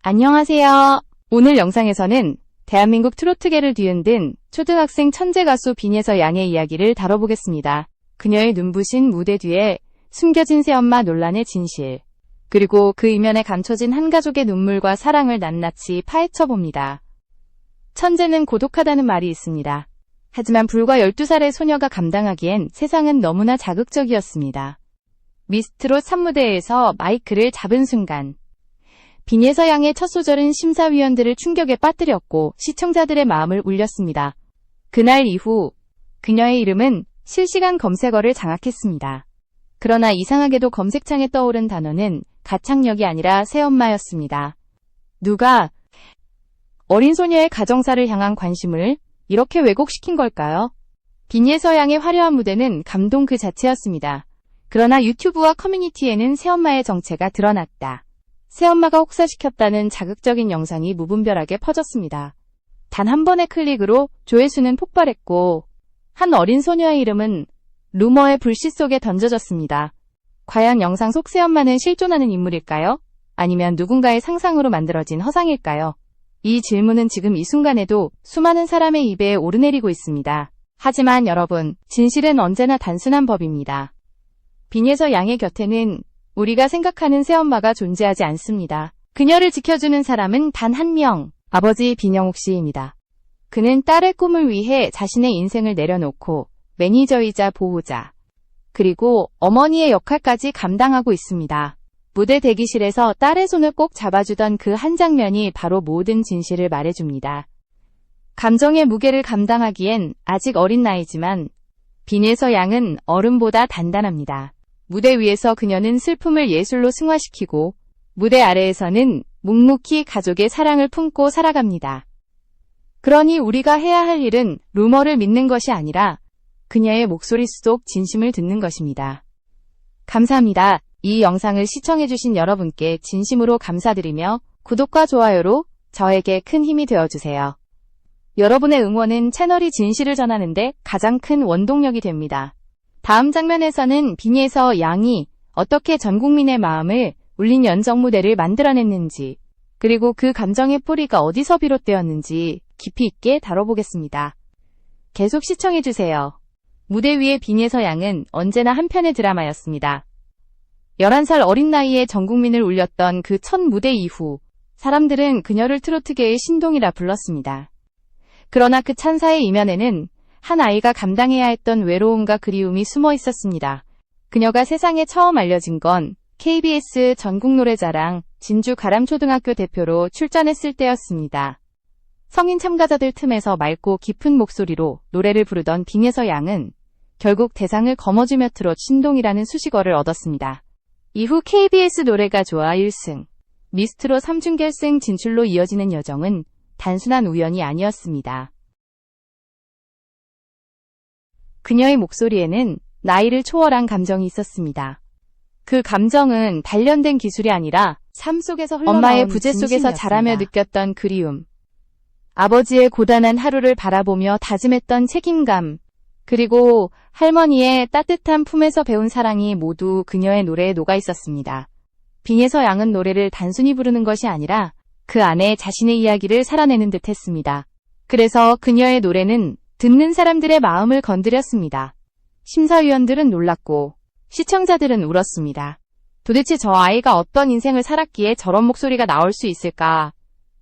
안녕하세요. 오늘 영상에서는 대한민국 트로트계를 뒤흔든 초등학생 천재 가수 빈예서 양의 이야기를 다뤄보겠습니다. 그녀의 눈부신 무대 뒤에 숨겨진 새엄마 논란의 진실, 그리고 그 이면에 감춰진 한 가족의 눈물과 사랑을 낱낱이 파헤쳐봅니다. 천재는 고독하다는 말이 있습니다. 하지만 불과 12살의 소녀가 감당하기엔 세상은 너무나 자극적이었습니다. 미스트롯 3무대에서 마이크를 잡은 순간 빈예서 양의 첫 소절은 심사위원들을 충격에 빠뜨렸고 시청자들의 마음을 울렸습니다. 그날 이후 그녀의 이름은 실시간 검색어를 장악했습니다. 그러나 이상하게도 검색창에 떠오른 단어는 가창력이 아니라 새엄마였습니다. 누가 어린 소녀의 가정사를 향한 관심을 이렇게 왜곡시킨 걸까요? 빈예서 양의 화려한 무대는 감동 그 자체였습니다. 그러나 유튜브와 커뮤니티에는 새엄마의 정체가 드러났다. 새엄마가 혹사시켰다는 자극적인 영상이 무분별하게 퍼졌습니다. 단 한 번의 클릭으로 조회수는 폭발했고 한 어린 소녀의 이름은 루머의 불씨 속에 던져졌습니다. 과연 영상 속 새엄마는 실존하는 인물일까요? 아니면 누군가의 상상으로 만들어진 허상일까요? 이 질문은 지금 이 순간에도 수많은 사람의 입에 오르내리고 있습니다. 하지만 여러분, 진실은 언제나 단순한 법입니다. 빈예서 양의 곁에는 우리가 생각하는 새엄마가 존재하지 않습니다. 그녀를 지켜주는 사람은 단 한 명, 아버지 빈영욱 씨입니다. 그는 딸의 꿈을 위해 자신의 인생을 내려놓고 매니저이자 보호자, 그리고 어머니의 역할까지 감당하고 있습니다. 무대 대기실에서 딸의 손을 꼭 잡아주던 그 한 장면이 바로 모든 진실을 말해줍니다. 감정의 무게를 감당하기엔 아직 어린 나이지만 빈예서 양은 어른보다 단단합니다. 무대 위에서 그녀는 슬픔을 예술로 승화시키고 무대 아래에서는 묵묵히 가족의 사랑을 품고 살아갑니다. 그러니 우리가 해야 할 일은 루머를 믿는 것이 아니라 그녀의 목소리 속 진심을 듣는 것입니다. 감사합니다. 이 영상을 시청해주신 여러분께 진심으로 감사드리며 구독과 좋아요로 저에게 큰 힘이 되어주세요. 여러분의 응원은 채널이 진실을 전하는데 가장 큰 원동력이 됩니다. 다음 장면에서는 빈예서 양이 어떻게 전 국민의 마음을 울린 연정 무대를 만들어냈는지, 그리고 그 감정의 뿌리가 어디서 비롯되었는지 깊이 있게 다뤄보겠습니다. 계속 시청해주세요. 무대 위의 빈예서 양은 언제나 한편의 드라마였습니다. 11살 어린 나이에 전 국민을 울렸던 그 첫 무대 이후 사람들은 그녀를 트로트계의 신동이라 불렀습니다. 그러나 그 찬사의 이면에는 한 아이가 감당해야 했던 외로움과 그리움이 숨어 있었습니다. 그녀가 세상에 처음 알려진 건 KBS 전국노래자랑 진주 가람초등학교 대표로 출전했을 때였습니다. 성인 참가자들 틈에서 맑고 깊은 목소리로 노래를 부르던 빈예서 양은 결국 대상을 거머쥐며 트롯 신동이라는 수식어를 얻었습니다. 이후 KBS 노래가 좋아 1승, 미스트롯 3준결승 진출로 이어지는 여정은 단순한 우연이 아니었습니다. 그녀의 목소리에는 나이를 초월한 감정이 있었습니다. 그 감정은 단련된 기술이 아니라 삶 속에서 흘러나온 엄마의 부재 속에서 자라며 느꼈던 그리움, 아버지의 고단한 하루를 바라보며 다짐했던 책임감, 그리고 할머니의 따뜻한 품에서 배운 사랑이 모두 그녀의 노래에 녹아 있었습니다. 빈예서 양은 노래를 단순히 부르는 것이 아니라 그 안에 자신의 이야기를 살아내는 듯 했습니다. 그래서 그녀의 노래는 듣는 사람들의 마음을 건드렸습니다. 심사위원들은 놀랐고 시청자들은 울었습니다. 도대체 저 아이가 어떤 인생을 살았기에 저런 목소리가 나올 수 있을까?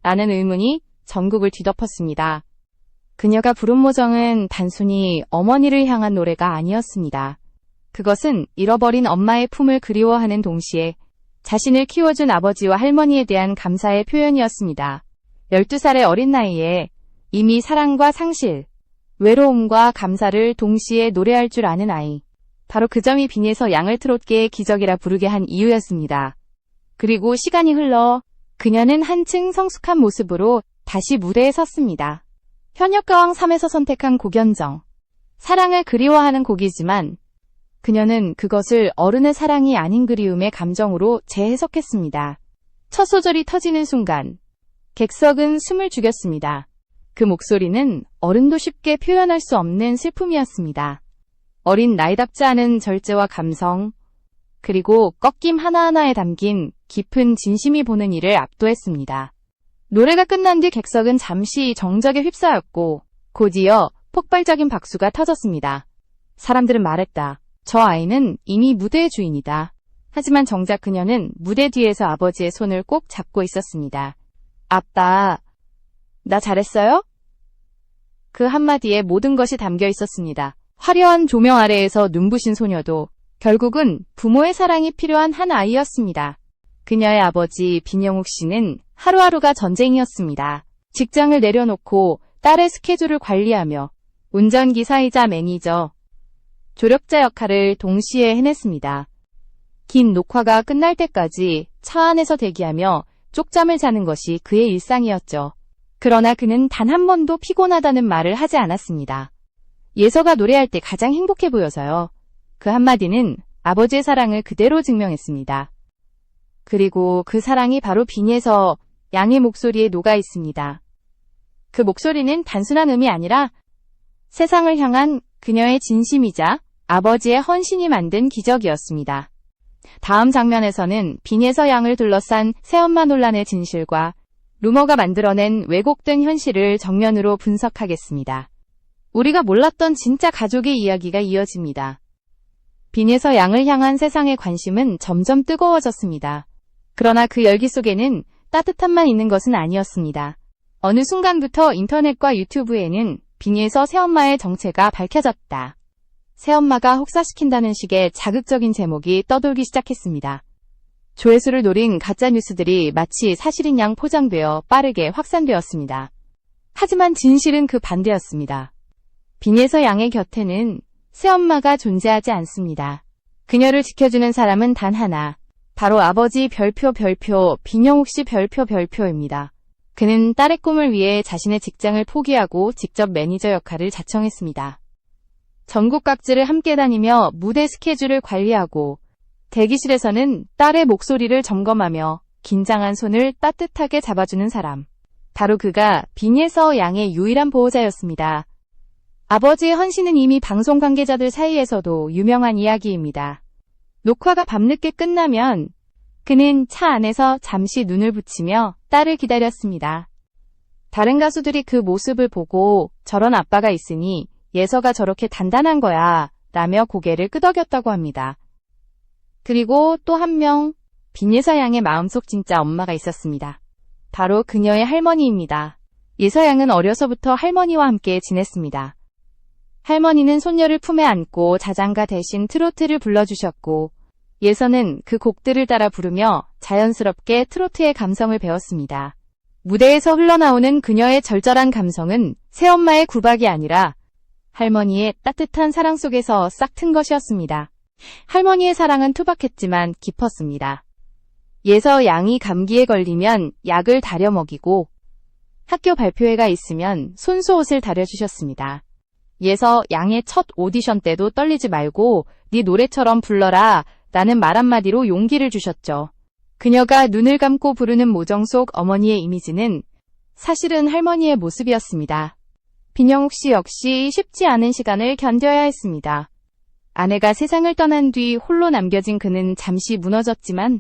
라는 의문이 전국을 뒤덮었습니다. 그녀가 부른 모정은 단순히 어머니를 향한 노래가 아니었습니다. 그것은 잃어버린 엄마의 품을 그리워하는 동시에 자신을 키워준 아버지와 할머니에 대한 감사의 표현이었습니다. 12살의 어린 나이에 이미 사랑과 상실, 외로움과 감사를 동시에 노래할 줄 아는 아이. 바로 그 점이 빈예서 양을 트롯계의 기적이라 부르게 한 이유였습니다. 그리고 시간이 흘러 그녀는 한층 성숙한 모습으로 다시 무대에 섰습니다. 현역가왕 3에서 선택한 곡연정. 사랑을 그리워하는 곡이지만 그녀는 그것을 어른의 사랑이 아닌 그리움의 감정으로 재해석했습니다. 첫 소절이 터지는 순간 객석은 숨을 죽였습니다. 그 목소리는 어른도 쉽게 표현할 수 없는 슬픔이었습니다. 어린 나이답지 않은 절제와 감성, 그리고 꺾임 하나하나에 담긴 깊은 진심이 보는 이를 압도했습니다. 노래가 끝난 뒤 객석은 잠시 정적에 휩싸였고 곧이어 폭발적인 박수가 터졌습니다. 사람들은 말했다. 저 아이는 이미 무대의 주인이다. 하지만 정작 그녀는 무대 뒤에서 아버지의 손을 꼭 잡고 있었습니다. 아빠, 나 잘했어요? 그 한마디에 모든 것이 담겨 있었습니다. 화려한 조명 아래에서 눈부신 소녀도 결국은 부모의 사랑이 필요한 한 아이였습니다. 그녀의 아버지 빈영욱 씨는 하루하루가 전쟁이었습니다. 직장을 내려놓고 딸의 스케줄을 관리하며 운전기사이자 매니저, 조력자 역할을 동시에 해냈습니다. 긴 녹화가 끝날 때까지 차 안에서 대기하며 쪽잠을 자는 것이 그의 일상이었죠. 그러나 그는 단 한 번도 피곤하다는 말을 하지 않았습니다. 예서가 노래할 때 가장 행복해 보여서요. 그 한마디는 아버지의 사랑을 그대로 증명했습니다. 그리고 그 사랑이 바로 빈예서 양의 목소리에 녹아 있습니다. 그 목소리는 단순한 음이 아니라 세상을 향한 그녀의 진심이자 아버지의 헌신이 만든 기적이었습니다. 다음 장면에서는 빈예서 양을 둘러싼 새엄마 논란의 진실과 루머가 만들어낸 왜곡된 현실을 정면으로 분석하겠습니다. 우리가 몰랐던 진짜 가족의 이야기가 이어집니다. 빈예서 양을 향한 세상의 관심은 점점 뜨거워졌습니다. 그러나 그 열기 속에는 따뜻함만 있는 것은 아니었습니다. 어느 순간부터 인터넷과 유튜브에는 빈예서 새엄마의 정체가 밝혀졌다. 새엄마가 혹사시킨다는 식의 자극적인 제목이 떠돌기 시작했습니다. 조회수를 노린 가짜뉴스들이 마치 사실인 양 포장되어 빠르게 확산되었습니다. 하지만 진실은 그 반대였습니다. 빈예서 양의 곁에는 새엄마가 존재하지 않습니다. 그녀를 지켜주는 사람은 단 하나, 바로 아버지 별표 빈영욱 씨 별표입니다. 그는 딸의 꿈을 위해 자신의 직장을 포기하고 직접 매니저 역할을 자청했습니다. 전국 각지를 함께 다니며 무대 스케줄을 관리하고 대기실에서는 딸의 목소리를 점검하며 긴장한 손을 따뜻하게 잡아주는 사람. 바로 그가 빈예서 양의 유일한 보호자였습니다. 아버지의 헌신은 이미 방송 관계자들 사이에서도 유명한 이야기입니다. 녹화가 밤늦게 끝나면 그는 차 안에서 잠시 눈을 붙이며 딸을 기다렸습니다. 다른 가수들이 그 모습을 보고 저런 아빠가 있으니 예서가 저렇게 단단한 거야 라며 고개를 끄덕였다고 합니다. 그리고 또 한 명, 빈예서 양의 마음속 진짜 엄마가 있었습니다. 바로 그녀의 할머니입니다. 예서 양은 어려서부터 할머니와 함께 지냈습니다. 할머니는 손녀를 품에 안고 자장가 대신 트로트를 불러주셨고 예서는 그 곡들을 따라 부르며 자연스럽게 트로트의 감성을 배웠습니다. 무대에서 흘러나오는 그녀의 절절한 감성은 새엄마의 구박이 아니라 할머니의 따뜻한 사랑 속에서 싹 튼 것이었습니다. 할머니의 사랑은 투박했지만 깊었습니다. 예서 양이 감기에 걸리면 약을 다려 먹이고 학교 발표회가 있으면 손수 옷을 다려주셨습니다. 예서 양의 첫 오디션 때도 떨리지 말고 네 노래처럼 불러라 라는 말 한마디로 용기를 주셨죠. 그녀가 눈을 감고 부르는 모정 속 어머니의 이미지는 사실은 할머니의 모습이었습니다. 빈영욱 씨 역시 쉽지 않은 시간을 견뎌야 했습니다. 아내가 세상을 떠난 뒤 홀로 남겨진 그는 잠시 무너졌지만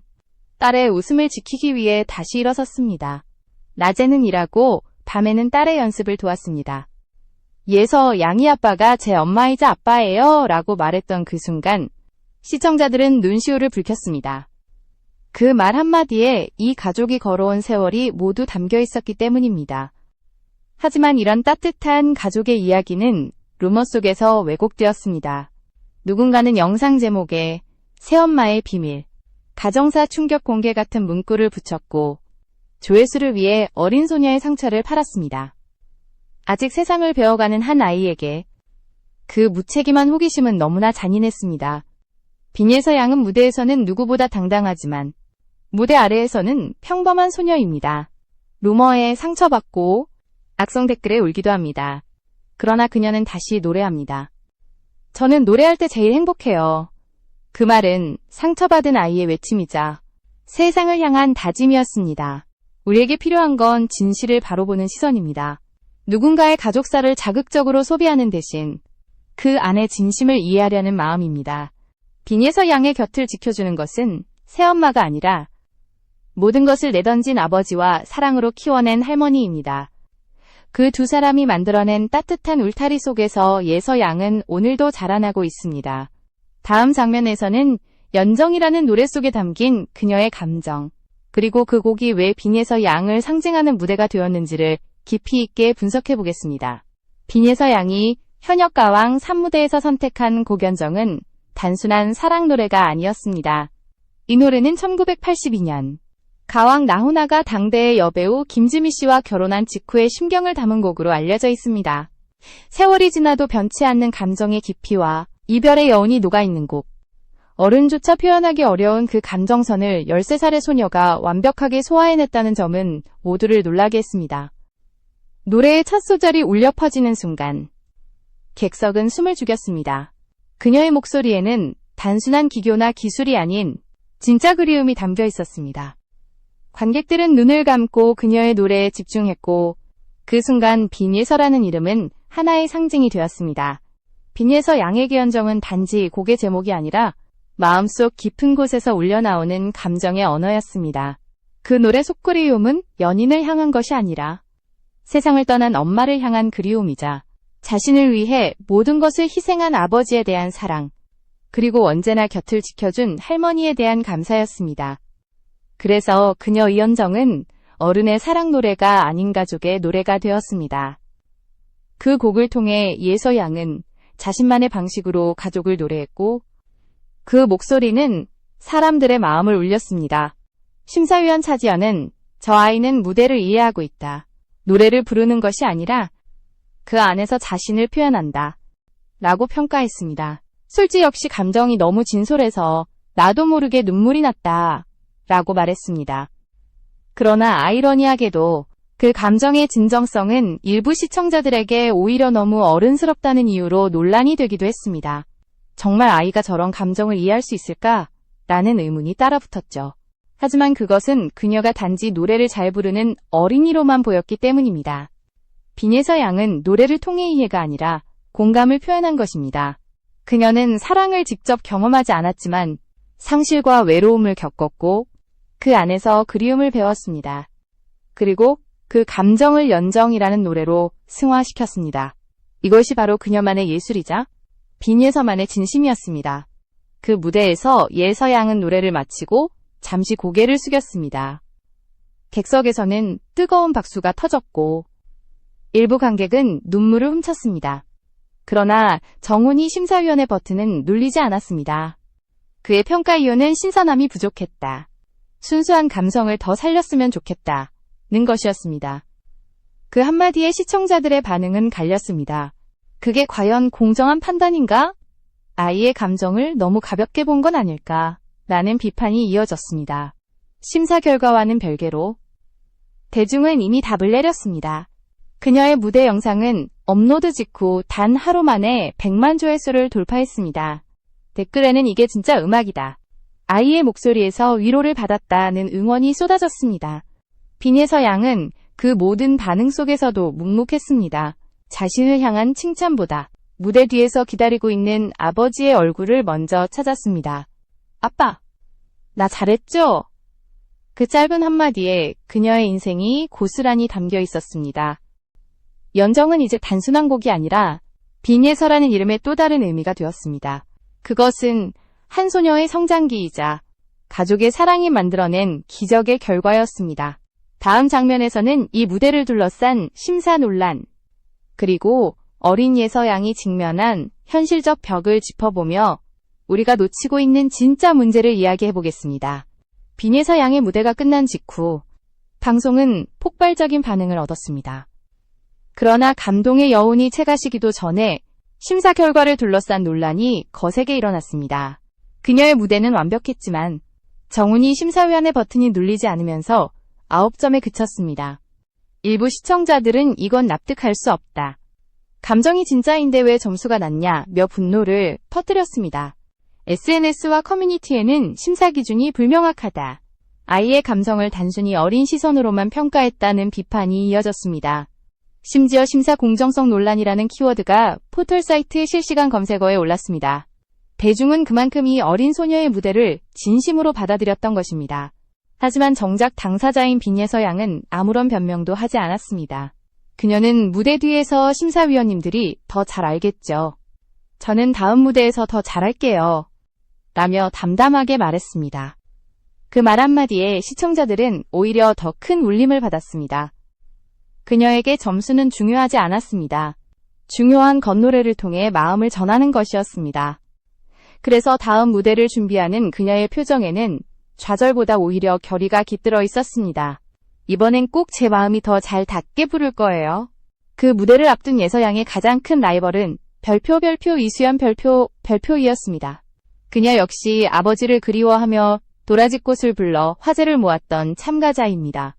딸의 웃음을 지키기 위해 다시 일어섰습니다. 낮에는 일하고 밤에는 딸의 연습을 도왔습니다. 예서 양이 아빠가 제 엄마이자 아빠예요 라고 말했던 그 순간 시청자들은 눈시울을 붉혔습니다. 그 말 한마디에 이 가족이 걸어온 세월이 모두 담겨 있었기 때문입니다. 하지만 이런 따뜻한 가족의 이야기는 루머 속에서 왜곡되었습니다. 누군가는 영상 제목에 새엄마의 비밀, 가정사 충격 공개 같은 문구를 붙였고 조회수를 위해 어린 소녀의 상처를 팔았습니다. 아직 세상을 배워가는 한 아이에게 그 무책임한 호기심은 너무나 잔인했습니다. 빈예서 양은 무대에서는 누구보다 당당하지만 무대 아래에서는 평범한 소녀입니다. 루머에 상처받고 악성 댓글에 울기도 합니다. 그러나 그녀는 다시 노래합니다. 저는 노래할 때 제일 행복해요. 그 말은 상처받은 아이의 외침이자 세상을 향한 다짐이었습니다. 우리에게 필요한 건 진실을 바로 보는 시선입니다. 누군가의 가족사를 자극적으로 소비하는 대신 그 안의 진심을 이해하려는 마음입니다. 빈예서 양의 곁을 지켜주는 것은 새엄마가 아니라 모든 것을 내던진 아버지와 사랑으로 키워낸 할머니입니다. 그 두 사람이 만들어낸 따뜻한 울타리 속에서 예서 양은 오늘도 자라나고 있습니다. 다음 장면에서는 연정이라는 노래 속에 담긴 그녀의 감정, 그리고 그 곡이 왜 빈예서 양을 상징하는 무대가 되었는지를 깊이 있게 분석해 보겠습니다. 빈예서 양이 현역가왕 3무대에서 선택한 곡 연정은 단순한 사랑 노래가 아니었습니다. 이 노래는 1982년 가왕 나훈아가 당대의 여배우 김지미 씨와 결혼한 직후의 심경을 담은 곡으로 알려져 있습니다. 세월이 지나도 변치 않는 감정의 깊이와 이별의 여운이 녹아있는 곡. 어른조차 표현하기 어려운 그 감정선을 13살의 소녀가 완벽하게 소화해냈다는 점은 모두를 놀라게 했습니다. 노래의 첫 소절이 울려 퍼지는 순간 객석은 숨을 죽였습니다. 그녀의 목소리에는 단순한 기교나 기술이 아닌 진짜 그리움이 담겨 있었습니다. 관객들은 눈을 감고 그녀의 노래에 집중했고 그 순간 빈예서라는 이름은 하나의 상징이 되었습니다. 빈예서 양의 연정은 단지 곡의 제목이 아니라 마음속 깊은 곳에서 울려나오는 감정의 언어였습니다. 그 노래 속 그리움은 연인을 향한 것이 아니라 세상을 떠난 엄마를 향한 그리움이자 자신을 위해 모든 것을 희생한 아버지에 대한 사랑, 그리고 언제나 곁을 지켜준 할머니에 대한 감사였습니다. 그래서 그녀 이연정은 어른의 사랑 노래가 아닌 가족의 노래가 되었습니다. 그 곡을 통해 예서 양은 자신만의 방식으로 가족을 노래했고 그 목소리는 사람들의 마음을 울렸습니다. 심사위원 차지연은 저 아이는 무대를 이해하고 있다. 노래를 부르는 것이 아니라 그 안에서 자신을 표현한다. 라고 평가했습니다. 술지 역시 감정이 너무 진솔해서 나도 모르게 눈물이 났다. 라고 말했습니다. 그러나 아이러니하게도 그 감정의 진정성은 일부 시청자들에게 오히려 너무 어른스럽다는 이유로 논란이 되기도 했습니다. 정말 아이가 저런 감정을 이해할 수 있을까? 라는 의문이 따라붙었죠. 하지만 그것은 그녀가 단지 노래를 잘 부르는 어린이로만 보였기 때문입니다. 빈예서 양은 노래를 통해 이해가 아니라 공감을 표현한 것입니다. 그녀는 사랑을 직접 경험하지 않았지만 상실과 외로움을 겪었고 그 안에서 그리움을 배웠습니다. 그리고 그 감정을 연정이라는 노래로 승화시켰습니다. 이것이 바로 그녀만의 예술이자 빈예서만의 진심이었습니다. 그 무대에서 예서 양은 노래를 마치고 잠시 고개를 숙였습니다. 객석에서는 뜨거운 박수가 터졌고 일부 관객은 눈물을 훔쳤습니다. 그러나 정훈이 심사위원의 버튼은 눌리지 않았습니다. 그의 평가 이유는 신선함이 부족했다. 순수한 감성을 더 살렸으면 좋겠다는 것이었습니다. 그 한마디에 시청자들의 반응은 갈렸습니다. 그게 과연 공정한 판단인가? 아이의 감정을 너무 가볍게 본 건 아닐까? 라는 비판이 이어졌습니다. 심사 결과와는 별개로 대중은 이미 답을 내렸습니다. 그녀의 무대 영상은 업로드 직후 단 하루 만에 100만 조회수를 돌파했습니다. 댓글에는 이게 진짜 음악이다. 아이의 목소리에서 위로를 받았다는 응원이 쏟아졌습니다. 빈예서 양은 그 모든 반응 속에서도 묵묵했습니다. 자신을 향한 칭찬보다 무대 뒤에서 기다리고 있는 아버지의 얼굴을 먼저 찾았습니다. 아빠, 나 잘했죠? 그 짧은 한마디에 그녀의 인생이 고스란히 담겨 있었습니다. 연정은 이제 단순한 곡이 아니라 빈예서라는 이름의 또 다른 의미가 되었습니다. 그것은 한 소녀의 성장기이자 가족의 사랑이 만들어낸 기적의 결과였습니다. 다음 장면에서는 이 무대를 둘러싼 심사 논란, 그리고 어린 예서 양이 직면한 현실적 벽을 짚어보며 우리가 놓치고 있는 진짜 문제를 이야기해보겠습니다. 빈예서 양의 무대가 끝난 직후 방송은 폭발적인 반응을 얻었습니다. 그러나 감동의 여운이 채가시기도 전에 심사 결과를 둘러싼 논란이 거세게 일어났습니다. 그녀의 무대는 완벽했지만 정훈이 심사위원의 버튼이 눌리지 않으면서 9점에 그쳤습니다. 일부 시청자들은 이건 납득할 수 없다. 감정이 진짜인데 왜 점수가 낮냐며 분노를 퍼뜨렸습니다. SNS와 커뮤니티에는 심사 기준이 불명확하다. 아이의 감성을 단순히 어린 시선으로만 평가했다는 비판이 이어졌습니다. 심지어 심사 공정성 논란이라는 키워드가 포털 사이트 실시간 검색어에 올랐습니다. 대중은 그만큼 이 어린 소녀의 무대를 진심으로 받아들였던 것입니다. 하지만 정작 당사자인 빈예서 양은 아무런 변명도 하지 않았습니다. 그녀는 무대 뒤에서 심사위원님들이 더 잘 알겠죠. 저는 다음 무대에서 더 잘할게요. 라며 담담하게 말했습니다. 그 말 한마디에 시청자들은 오히려 더 큰 울림을 받았습니다. 그녀에게 점수는 중요하지 않았습니다. 중요한 건노래를 통해 마음을 전하는 것이었습니다. 그래서 다음 무대를 준비하는 그녀의 표정에는 좌절보다 오히려 결의가 깃들어 있었습니다. 이번엔 꼭 제 마음이 더 잘 닿게 부를 거예요. 그 무대를 앞둔 예서양의 가장 큰 라이벌은 별표 이수연 별표이었습니다. 그녀 역시 아버지를 그리워하며 도라지꽃을 불러 화제를 모았던 참가자입니다.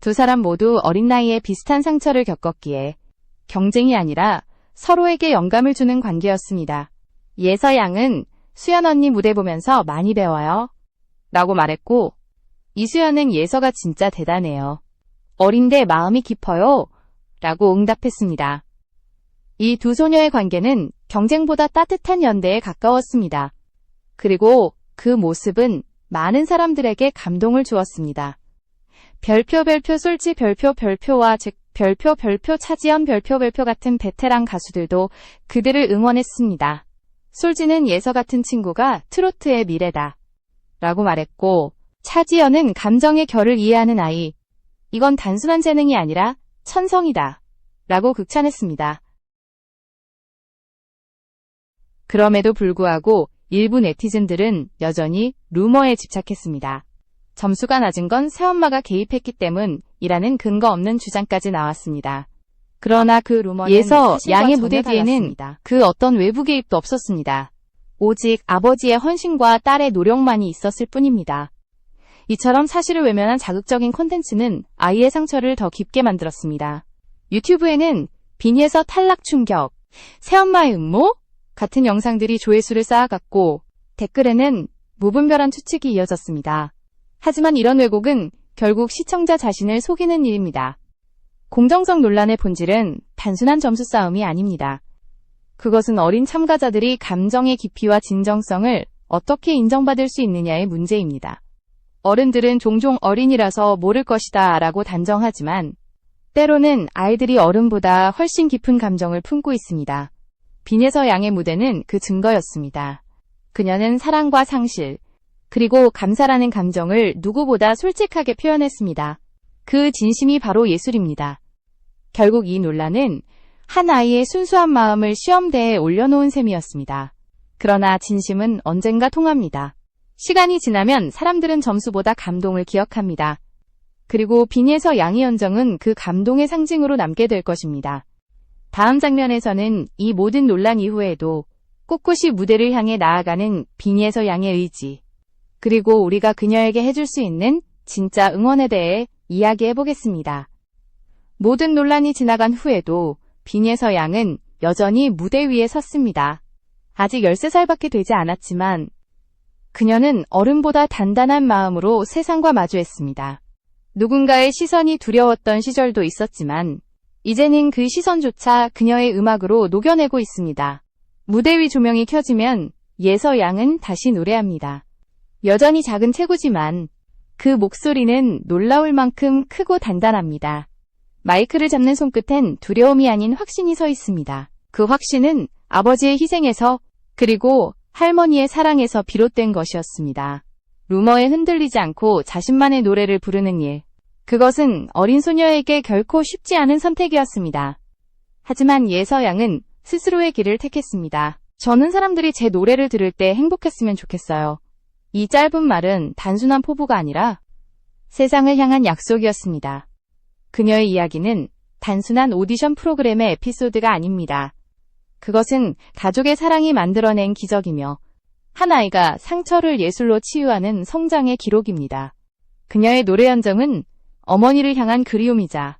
두 사람 모두 어린 나이에 비슷한 상처를 겪었기에 경쟁이 아니라 서로에게 영감을 주는 관계였습니다. 예서양은 수연 언니 무대 보면서 많이 배워요. 라고 말했고 이수연은 예서가 진짜 대단해요. 어린데 마음이 깊어요. 라고 응답했습니다. 이 두 소녀의 관계는 경쟁보다 따뜻한 연대에 가까웠습니다. 그리고 그 모습은 많은 사람들에게 감동을 주었습니다. 별표 솔지 별표와 즉 별표 차지연 별표 같은 베테랑 가수들도 그들을 응원했습니다. 솔지는 예서 같은 친구가 트로트의 미래다. 라고 말했고 차지연은 감정의 결을 이해하는 아이. 이건 단순한 재능이 아니라 천성이다. 라고 극찬했습니다. 그럼에도 불구하고 일부 네티즌들은 여전히 루머에 집착했습니다. 점수가 낮은 건 새엄마가 개입했기 때문이라는 근거 없는 주장까지 나왔습니다. 그러나 그 루머는 예서 양의 무대 뒤에는 그 어떤 외부 개입도 없었습니다. 오직 아버지의 헌신과 딸의 노력만이 있었을 뿐입니다. 이처럼 사실을 외면한 자극적인 콘텐츠는 아이의 상처를 더 깊게 만들었습니다. 유튜브에는 빈예서 탈락 충격, 새엄마의 음모? 같은 영상들이 조회수를 쌓아갔고 댓글에는 무분별한 추측이 이어졌습니다. 하지만 이런 왜곡은 결국 시청자 자신을 속이는 일입니다. 공정성 논란의 본질은 단순한 점수 싸움이 아닙니다. 그것은 어린 참가자들이 감정의 깊이와 진정성을 어떻게 인정받을 수 있느냐의 문제입니다. 어른들은 종종 어린이라서 모를 것이다 라고 단정하지만 때로는 아이들이 어른보다 훨씬 깊은 감정을 품고 있습니다. 빈예서 양의 무대는 그 증거였습니다. 그녀는 사랑과 상실, 그리고 감사라는 감정을 누구보다 솔직하게 표현했습니다. 그 진심이 바로 예술입니다. 결국 이 논란은 한 아이의 순수한 마음을 시험대에 올려놓은 셈이었습니다. 그러나 진심은 언젠가 통합니다. 시간이 지나면 사람들은 점수보다 감동을 기억합니다. 그리고 빈예서 양의 연정은 그 감동의 상징으로 남게 될 것입니다. 다음 장면에서는 이 모든 논란 이후에도 꿋꿋이 무대를 향해 나아가는 빈예서 양의 의지, 그리고 우리가 그녀에게 해줄 수 있는 진짜 응원에 대해 이야기해 보겠습니다. 모든 논란이 지나간 후에도 빈예서 양은 여전히 무대 위에 섰습니다. 아직 13살밖에 되지 않았지만 그녀는 어른보다 단단한 마음으로 세상과 마주했습니다. 누군가의 시선이 두려웠던 시절도 있었지만 이제는 그 시선조차 그녀의 음악으로 녹여내고 있습니다. 무대 위 조명이 켜지면 예서 양은 다시 노래합니다. 여전히 작은 체구지만 그 목소리는 놀라울 만큼 크고 단단합니다. 마이크를 잡는 손끝엔 두려움이 아닌 확신이 서 있습니다. 그 확신은 아버지의 희생에서 그리고 할머니의 사랑에서 비롯된 것이었습니다. 루머에 흔들리지 않고 자신만의 노래를 부르는 일. 그것은 어린 소녀에게 결코 쉽지 않은 선택이었습니다. 하지만 예서 양은 스스로의 길을 택했습니다. 저는 사람들이 제 노래를 들을 때 행복했으면 좋겠어요. 이 짧은 말은 단순한 포부가 아니라 세상을 향한 약속이었습니다. 그녀의 이야기는 단순한 오디션 프로그램의 에피소드가 아닙니다. 그것은 가족의 사랑이 만들어낸 기적이며 한 아이가 상처를 예술로 치유하는 성장의 기록입니다. 그녀의 노래 연정은 어머니를 향한 그리움이자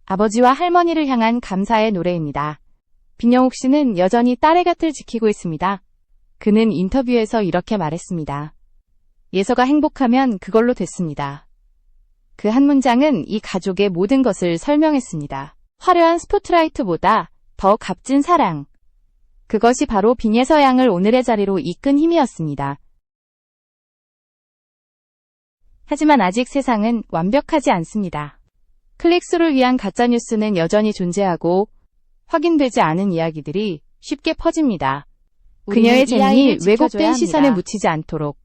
아버지와 할머니를 향한 감사의 노래입니다. 빈영욱 씨는 여전히 딸의 곁을 지키고 있습니다. 그는 인터뷰에서 이렇게 말했습니다. 예서가 행복하면 그걸로 됐습니다. 그 한 문장은 이 가족의 모든 것을 설명했습니다. 화려한 스포트라이트보다 더 값진 사랑. 그것이 바로 빈예서 양을 오늘의 자리로 이끈 힘이었습니다. 하지만 아직 세상은 완벽하지 않습니다. 클릭수를 위한 가짜뉴스는 여전히 존재하고 확인되지 않은 이야기들이 쉽게 퍼집니다. 그녀의 재능이 왜곡된 시선에 묻히지 않도록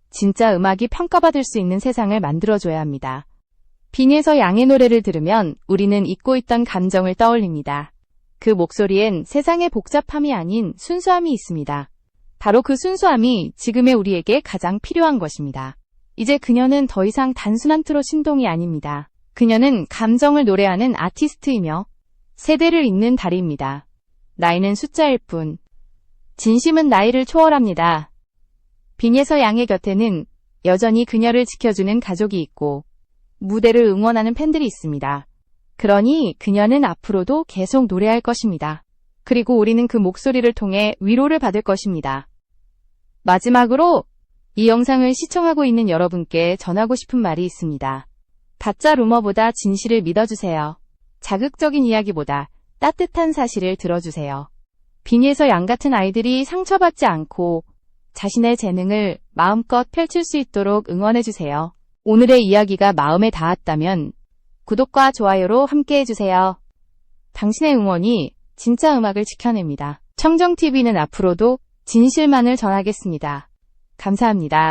진짜 음악이 평가받을 수 있는 세상을 만들어줘야 합니다. 빈에서 양의 노래를 들으면 우리는 잊고 있던 감정을 떠올립니다. 그 목소리엔 세상의 복잡함이 아닌 순수함이 있습니다. 바로 그 순수함이 지금의 우리에게 가장 필요한 것입니다. 이제 그녀는 더 이상 단순한 트롯 신동이 아닙니다. 그녀는 감정을 노래하는 아티스트이며 세대를 잇는 다리입니다. 나이는 숫자일 뿐, 진심은 나이를 초월합니다. 빈에서 양의 곁에는 여전히 그녀를 지켜주는 가족이 있고 무대를 응원하는 팬들이 있습니다. 그러니 그녀는 앞으로도 계속 노래할 것입니다. 그리고 우리는 그 목소리를 통해 위로를 받을 것입니다. 마지막으로 이 영상을 시청하고 있는 여러분께 전하고 싶은 말이 있습니다. 가짜 루머보다 진실을 믿어주세요. 자극적인 이야기보다 따뜻한 사실을 들어주세요. 빈에서 양 같은 아이들이 상처받지 않고 자신의 재능을 마음껏 펼칠 수 있도록 응원해주세요. 오늘의 이야기가 마음에 닿았다면 구독과 좋아요로 함께해주세요. 당신의 응원이 진짜 음악을 지켜냅니다. 청정TV는 앞으로도 진실만을 전하겠습니다. 감사합니다.